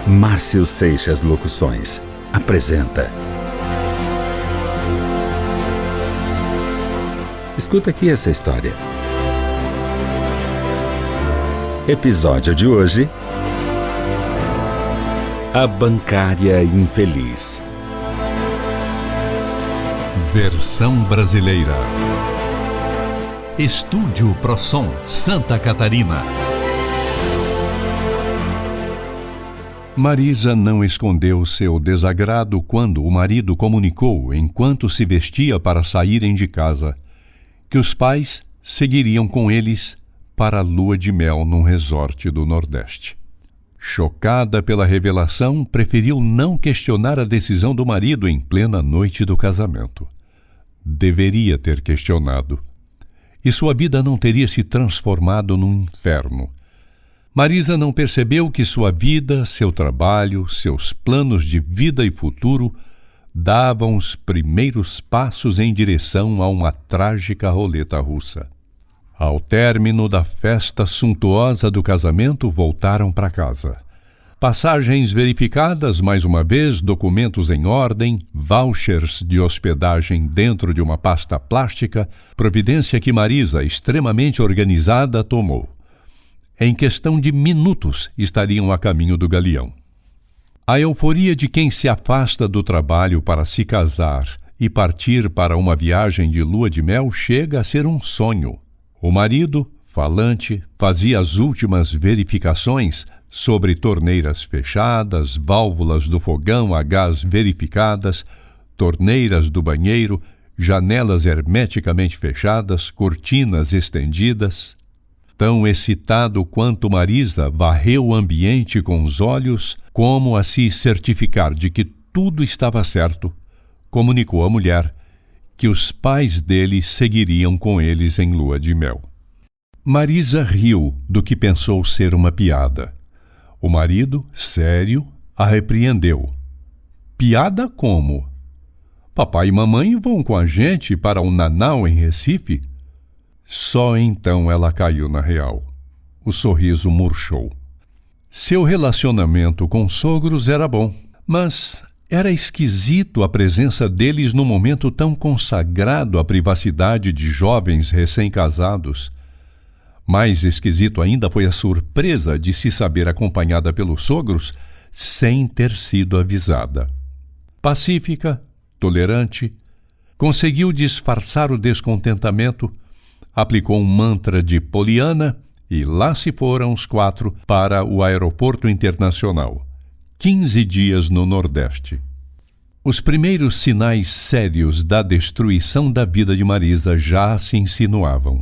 Márcio Seixas Locuções apresenta. Escuta aqui essa história. Episódio de hoje: A Bancária Infeliz. Versão brasileira. Estúdio ProSom, Santa Catarina. Marisa não escondeu seu desagrado quando o marido comunicou, enquanto se vestia para saírem de casa, que os pais seguiriam com eles para a lua de mel num resort do Nordeste. Chocada pela revelação, preferiu não questionar a decisão do marido em plena noite do casamento. Deveria ter questionado, e sua vida não teria se transformado num inferno. Marisa não percebeu que sua vida, seu trabalho, seus planos de vida e futuro davam os primeiros passos em direção a uma trágica roleta russa. Ao término da festa suntuosa do casamento, voltaram para casa. Passagens verificadas mais uma vez, documentos em ordem, vouchers de hospedagem dentro de uma pasta plástica, providência que Marisa, extremamente organizada, tomou. Em questão de minutos, estariam a caminho do galeão. A euforia de quem se afasta do trabalho para se casar e partir para uma viagem de lua de mel chega a ser um sonho. O marido, falante, fazia as últimas verificações sobre torneiras fechadas, válvulas do fogão a gás verificadas, torneiras do banheiro, janelas hermeticamente fechadas, cortinas estendidas. Tão excitado quanto Marisa, varreu o ambiente com os olhos, como a se certificar de que tudo estava certo, comunicou à mulher que os pais dele seguiriam com eles em lua de mel. Marisa riu do que pensou ser uma piada. O marido, sério, a repreendeu. Piada como? Papai e mamãe vão com a gente para o Nanau em Recife? Só então ela caiu na real. O sorriso murchou. Seu relacionamento com sogros era bom, mas era esquisito a presença deles num momento tão consagrado à privacidade de jovens recém-casados. Mais esquisito ainda foi a surpresa de se saber acompanhada pelos sogros sem ter sido avisada. Pacífica, tolerante, conseguiu disfarçar o descontentamento, aplicou um mantra de Poliana e lá se foram os 4 para o aeroporto internacional. 15 dias no Nordeste. Os primeiros sinais sérios da destruição da vida de Marisa já se insinuavam.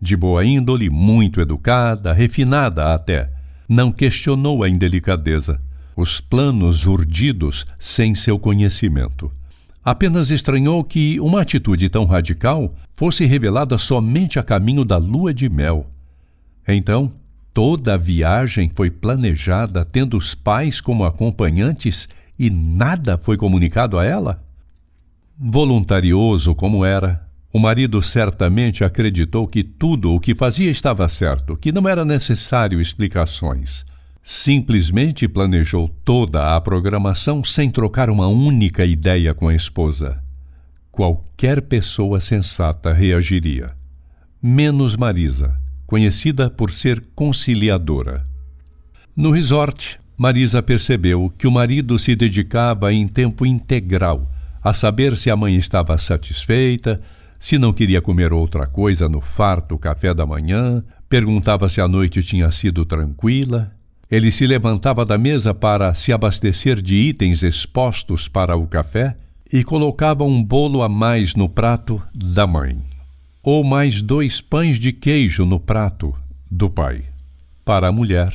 De boa índole, muito educada, refinada até, não questionou a indelicadeza, os planos urdidos sem seu conhecimento. Apenas estranhou que uma atitude tão radical fosse revelada somente a caminho da lua de mel. Então, toda a viagem foi planejada tendo os pais como acompanhantes e nada foi comunicado a ela? Voluntarioso como era, o marido certamente acreditou que tudo o que fazia estava certo, que não era necessário explicações. Simplesmente planejou toda a programação sem trocar uma única ideia com a esposa. Qualquer pessoa sensata reagiria. Menos Marisa, conhecida por ser conciliadora. No resort, Marisa percebeu que o marido se dedicava em tempo integral a saber se a mãe estava satisfeita, se não queria comer outra coisa no farto café da manhã, perguntava se a noite tinha sido tranquila. Ele se levantava da mesa para se abastecer de itens expostos para o café e colocava um bolo a mais no prato da mãe, ou mais 2 pães de queijo no prato do pai. Para a mulher,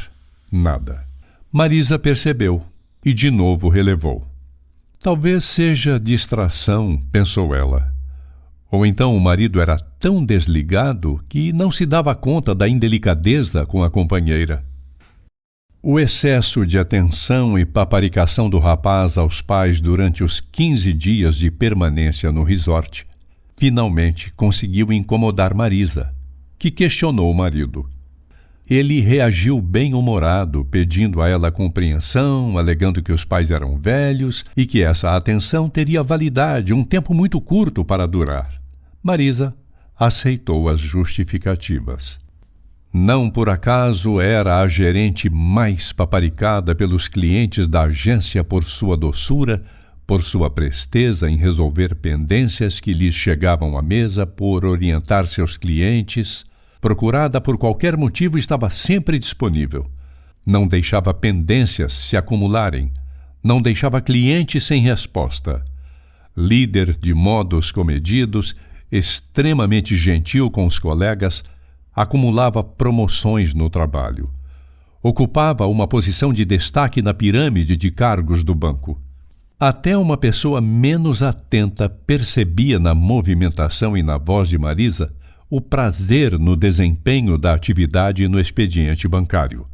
nada. Marisa percebeu e de novo relevou. Talvez seja distração, pensou ela. Ou então o marido era tão desligado que não se dava conta da indelicadeza com a companheira. O excesso de atenção e paparicação do rapaz aos pais durante os 15 dias de permanência no resort finalmente conseguiu incomodar Marisa, que questionou o marido. Ele reagiu bem-humorado, pedindo a ela compreensão, alegando que os pais eram velhos e que essa atenção teria validade, um tempo muito curto para durar. Marisa aceitou as justificativas. Não por acaso era a gerente mais paparicada pelos clientes da agência por sua doçura, por sua presteza em resolver pendências que lhes chegavam à mesa, por orientar seus clientes. Procurada por qualquer motivo, estava sempre disponível. Não deixava pendências se acumularem. Não deixava cliente sem resposta. Líder de modos comedidos, extremamente gentil com os colegas, acumulava promoções no trabalho. Ocupava uma posição de destaque na pirâmide de cargos do banco. Até uma pessoa menos atenta percebia na movimentação e na voz de Marisa o prazer no desempenho da atividade no expediente bancário.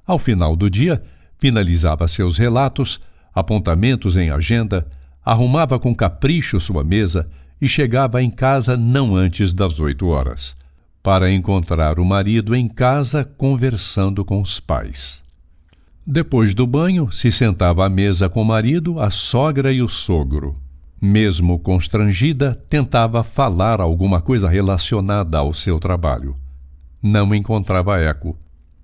Ao final do dia, finalizava seus relatos, apontamentos em agenda, arrumava com capricho sua mesa e chegava em casa não antes das 8 horas, para encontrar o marido em casa conversando com os pais. Depois do banho, se sentava à mesa com o marido, a sogra e o sogro. Mesmo constrangida, tentava falar alguma coisa relacionada ao seu trabalho. Não encontrava eco,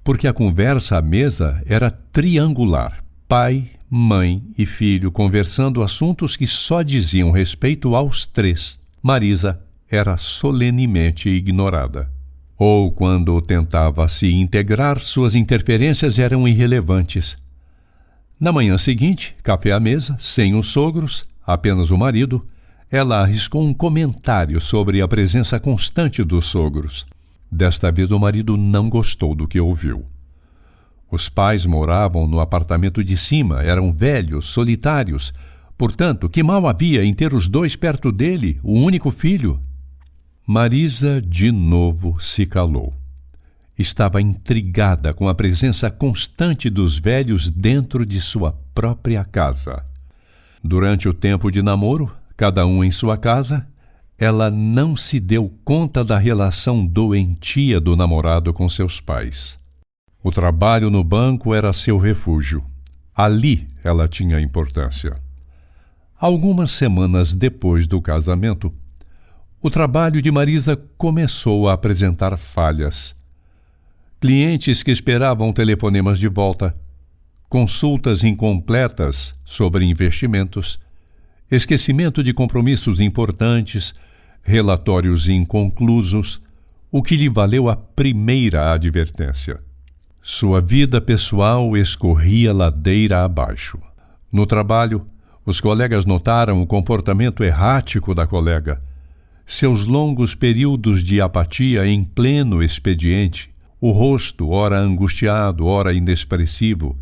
porque a conversa à mesa era triangular: pai, mãe e filho conversando assuntos que só diziam respeito aos três. Marisa era solenemente ignorada. Ou, quando tentava se integrar, suas interferências eram irrelevantes. Na manhã seguinte, café à mesa, sem os sogros, apenas o marido, ela arriscou um comentário sobre a presença constante dos sogros. Desta vez o marido não gostou do que ouviu. Os pais moravam no apartamento de cima, eram velhos, solitários. Portanto, que mal havia em ter os dois perto dele, o único filho? Marisa de novo se calou. Estava intrigada com a presença constante dos velhos dentro de sua própria casa. Durante o tempo de namoro, cada um em sua casa, ela não se deu conta da relação doentia do namorado com seus pais. O trabalho no banco era seu refúgio. Ali ela tinha importância. Algumas semanas depois do casamento, o trabalho de Marisa começou a apresentar falhas. Clientes que esperavam telefonemas de volta, consultas incompletas sobre investimentos, esquecimento de compromissos importantes, relatórios inconclusos, o que lhe valeu a primeira advertência. Sua vida pessoal escorria ladeira abaixo. No trabalho, os colegas notaram o comportamento errático da colega, seus longos períodos de apatia em pleno expediente, o rosto ora angustiado, ora inexpressivo,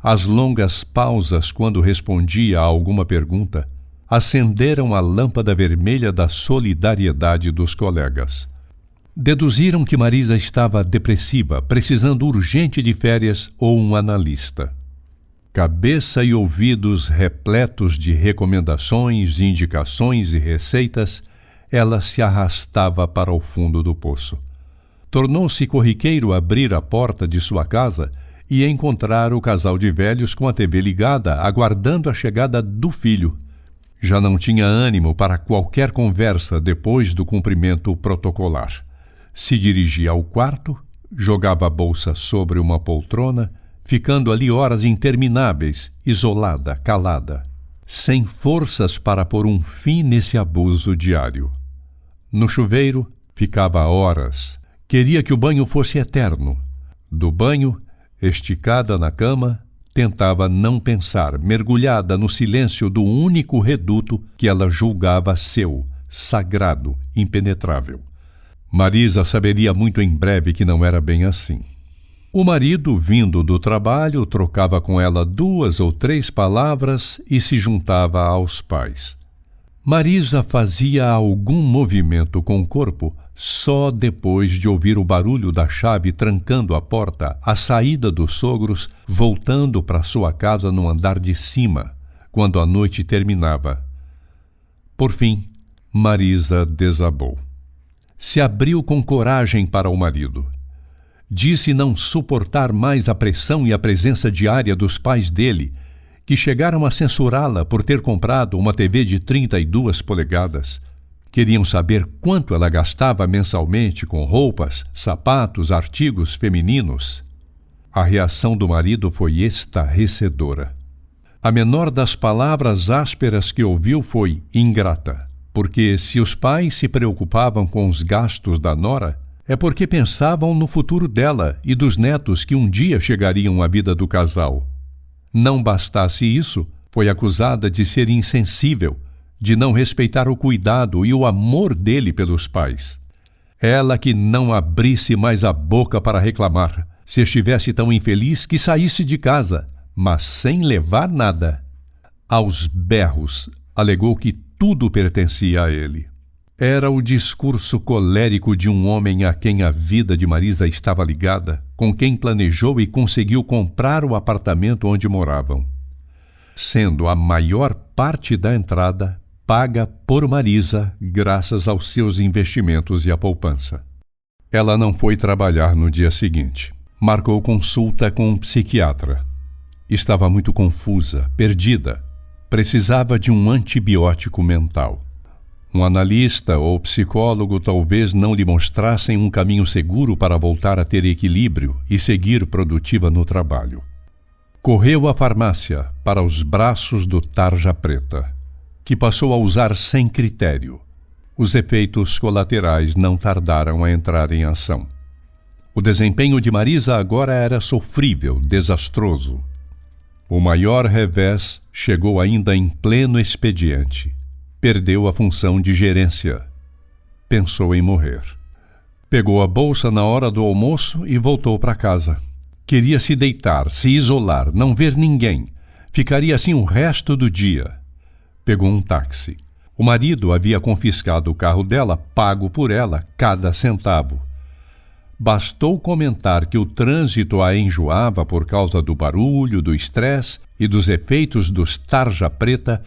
as longas pausas quando respondia a alguma pergunta, acenderam a lâmpada vermelha da solidariedade dos colegas. Deduziram que Marisa estava depressiva, precisando urgente de férias ou um analista. Cabeça e ouvidos repletos de recomendações, indicações e receitas, ela se arrastava para o fundo do poço. Tornou-se corriqueiro abrir a porta de sua casa e encontrar o casal de velhos com a TV ligada, aguardando a chegada do filho. Já não tinha ânimo para qualquer conversa depois do cumprimento protocolar. Se dirigia ao quarto, jogava a bolsa sobre uma poltrona, ficando ali horas intermináveis, isolada, calada, sem forças para pôr um fim nesse abuso diário. No chuveiro, ficava horas. Queria que o banho fosse eterno. Do banho, esticada na cama, tentava não pensar, mergulhada no silêncio do único reduto que ela julgava seu, sagrado, impenetrável. Marisa saberia muito em breve que não era bem assim. O marido, vindo do trabalho, trocava com ela 2 ou 3 palavras e se juntava aos pais. Marisa fazia algum movimento com o corpo só depois de ouvir o barulho da chave trancando a porta, a saída dos sogros, voltando para sua casa no andar de cima, quando a noite terminava. Por fim, Marisa desabou. Se abriu com coragem para o marido. Disse não suportar mais a pressão e a presença diária dos pais dele, que chegaram a censurá-la por ter comprado uma TV de 32 polegadas. Queriam saber quanto ela gastava mensalmente com roupas, sapatos, artigos femininos. A reação do marido foi estarrecedora. A menor das palavras ásperas que ouviu foi ingrata, porque se os pais se preocupavam com os gastos da nora, é porque pensavam no futuro dela e dos netos que um dia chegariam à vida do casal. Não bastasse isso, foi acusada de ser insensível, de não respeitar o cuidado e o amor dele pelos pais. Ela que não abrisse mais a boca para reclamar, se estivesse tão infeliz que saísse de casa, mas sem levar nada. Aos berros, alegou que tudo pertencia a ele. Era o discurso colérico de um homem a quem a vida de Marisa estava ligada, com quem planejou e conseguiu comprar o apartamento onde moravam, sendo a maior parte da entrada paga por Marisa graças aos seus investimentos e à poupança. Ela não foi trabalhar no dia seguinte. Marcou consulta com um psiquiatra. Estava muito confusa, perdida. Precisava de um antibiótico mental. Um analista ou psicólogo talvez não lhe mostrassem um caminho seguro para voltar a ter equilíbrio e seguir produtiva no trabalho. Correu à farmácia para os braços do Tarja Preta, que passou a usar sem critério. Os efeitos colaterais não tardaram a entrar em ação. O desempenho de Marisa agora era sofrível, desastroso. O maior revés chegou ainda em pleno expediente. Perdeu a função de gerência. Pensou em morrer. Pegou a bolsa na hora do almoço e voltou para casa. Queria se deitar, se isolar, não ver ninguém. Ficaria assim o resto do dia. Pegou um táxi. O marido havia confiscado o carro dela, pago por ela, cada centavo. Bastou comentar que o trânsito a enjoava por causa do barulho, do estresse e dos efeitos dos Tarja Preta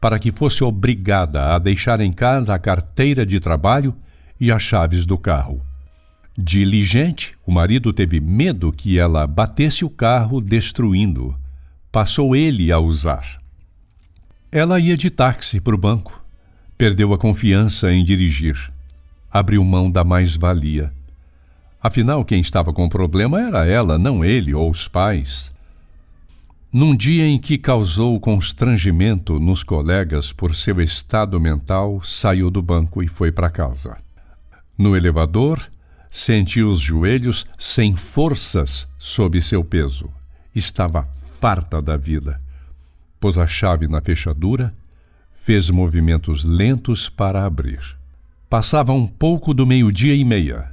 para que fosse obrigada a deixar em casa a carteira de trabalho e as chaves do carro. Diligente, o marido teve medo que ela batesse o carro, destruindo-o. Passou ele a usar. Ela ia de táxi para o banco. Perdeu a confiança em dirigir. Abriu mão da mais-valia. Afinal, quem estava com o problema era ela, não ele ou os pais. Num dia em que causou constrangimento nos colegas por seu estado mental, saiu do banco e foi para casa. No elevador, sentiu os joelhos sem forças sob seu peso. Estava farta da vida. Pôs a chave na fechadura, fez movimentos lentos para abrir. Passava um pouco do 12:30.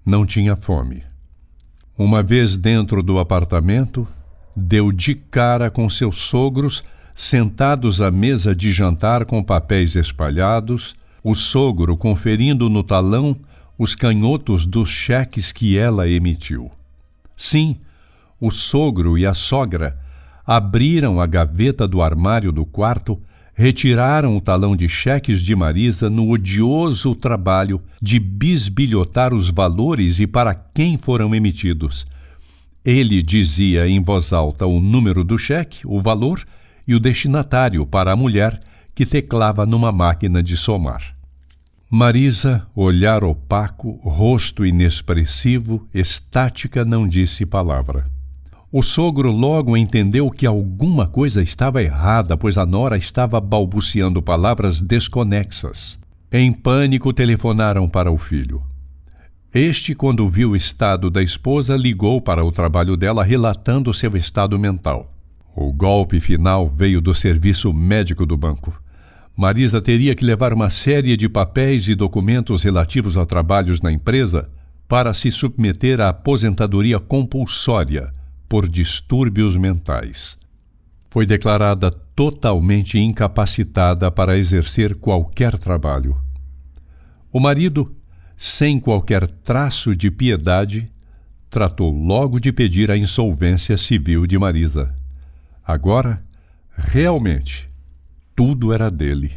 Não tinha fome. Uma vez dentro do apartamento, deu de cara com seus sogros, sentados à mesa de jantar com papéis espalhados, o sogro conferindo no talão os canhotos dos cheques que ela emitiu. Sim, o sogro e a sogra abriram a gaveta do armário do quarto, retiraram o talão de cheques de Marisa no odioso trabalho de bisbilhotar os valores e para quem foram emitidos. Ele dizia em voz alta o número do cheque, o valor e o destinatário para a mulher que teclava numa máquina de somar. Marisa, olhar opaco, rosto inexpressivo, estática, não disse palavra. O sogro logo entendeu que alguma coisa estava errada, pois a nora estava balbuciando palavras desconexas. Em pânico, telefonaram para o filho. Este, quando viu o estado da esposa, ligou para o trabalho dela relatando seu estado mental. O golpe final veio do serviço médico do banco. Marisa teria que levar uma série de papéis e documentos relativos a trabalhos na empresa para se submeter à aposentadoria compulsória por distúrbios mentais. Foi declarada totalmente incapacitada para exercer qualquer trabalho. O marido, sem qualquer traço de piedade, tratou logo de pedir a insolvência civil de Marisa. Agora, realmente, tudo era dele.